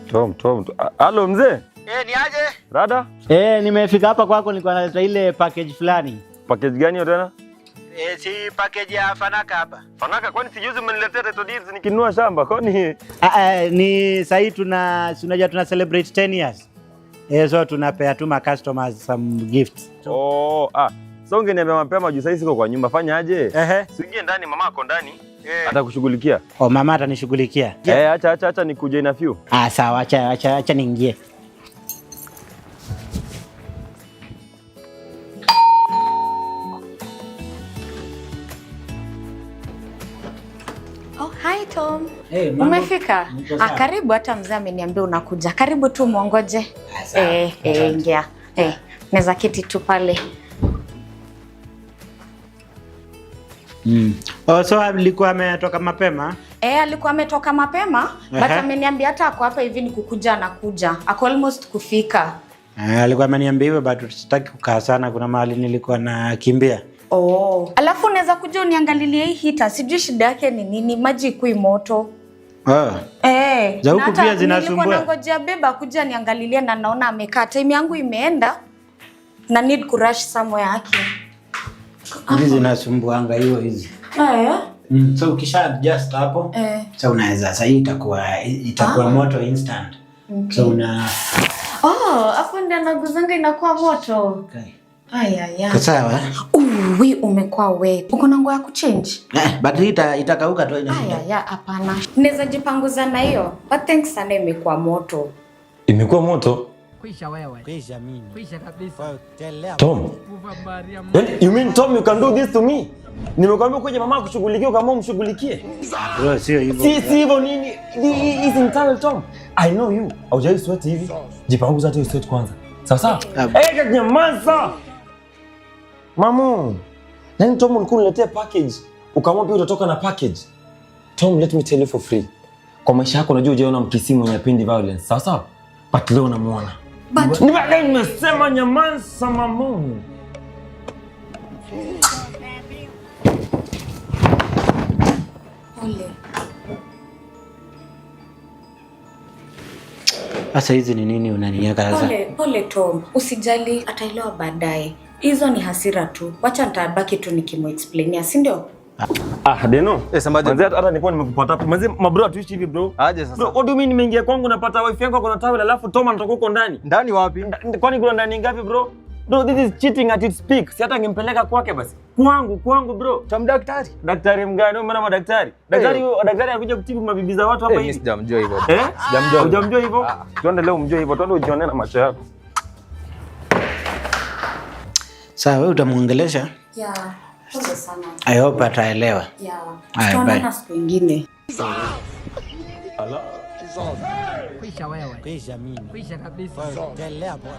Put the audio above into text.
Tom. Halo mzee. Ni aje? Rada? Nimefika hapa kwako, nilikuwa naleta ile package fulani. Package gani hiyo tena? Si package ya Fanaka hapa. Fanaka, kwani sijuzi mmeniletea title deeds nikinunua shamba? Kwani Ni sasa tunajua tuna celebrate 10 years. So tunapea tu ma customers some gifts. So ungeniambia mapema juu sasa siko kwa nyumba, fanya aje? Usiingie ndani, mama ako ndani. Atakushughulikia. Mama atanishughulikia. Acha nikuje na few. Sawa, acha niingie. Hi Tom. Umefika? Karibu, hata mzee ameniambia unakuja. Karibu tu muongoje. Ingia. Naweza kiti tu pale. So alikuwa ametoka mapema? Alikuwa ametoka mapema, but ameniambia hata ako hapa hivi ni kukuja anakuja. Ako almost kufika. Alikuwa ameniambia hivyo, but sitaki kukaa sana, kuna mahali nilikuwa nakimbia. Alafu unaweza kuja uniangalilie hii heater. Sijui shida yake ni nini, maji kui moto. Za huku pia zinasumbua. Nilikuwa nangojea beba kuja niangalilie na naona amekaa. Time yangu imeenda na need to rush somewhere yake. Hizi zinasumbuanga hizi. So ukisha adjust hapo, so unaweza sasa hii itakuwa moto instant. So hapo ndio naguzanga inakuwa moto. Sawa. Wewe umekuwa wewe. Uko na nguo ya kuchange? But itakauka tu ina shida. Hapana. Naweza jipanguza na hiyo. But thanks sana, imekuwa moto. Imekuwa moto? Kwisha wewe. Kwisha mimi. Kwisha kabisa. Tom. You mean Tom, you can do this to me? Nimekwambia kuja mama kushughulikia kama umshughulikie. Bro, sio hivyo. Si hivyo nini? Is in trouble Tom. I know you. Haujai sweat hivi. Jipanguza tu sweat kwanza. Sawa? Nyamaza. Mamu. Nani Tom ulikuwa unaletea package? Ukaamua pia utatoka na package. Tom, let me tell you for free. Kwa maisha yako unajua hujaona mkisimu mwenye pendi violence. Sawa? But leo unamuona. Nimesema nyamaza mamu. Sasa hizi ni nini unaniweka sasa? Pole Tom, usijali, ataelewa baadaye. Hizo ni hasira tu. Wacha nitabaki tu nikimu-explainia, si ndio? Deno. Manzi hata nipo nimekupata hapo. Manzi mabro tuishi hivi bro. Aje sasa. Bro, what do you mean nimeingia kwangu napata wifi yangu kuna tawel alafu Tom anatoka huko ndani? Ndani wapi? Kwani kuna ndani ngapi bro? Bro, this is cheating at its peak. Si hata ngempeleka kwake basi. Kwangu bro. Tam daktari. Daktari mgani? Mbona madaktari? Daktari anakuja kutibu mabibi za watu hapa hivi. Mimi sijamjua hivyo. Sijamjua. Hujamjua hivyo? Tuende leo umjue hivyo. Tuende ujione na macho yako. Sawa, wewe utamuongelesha? Pole sana. I hope ataelewa. Tutaonana siku nyingine. Ala. Kwisha wewe. Kwisha mimi. Kwisha kabisa. Endelea bwana.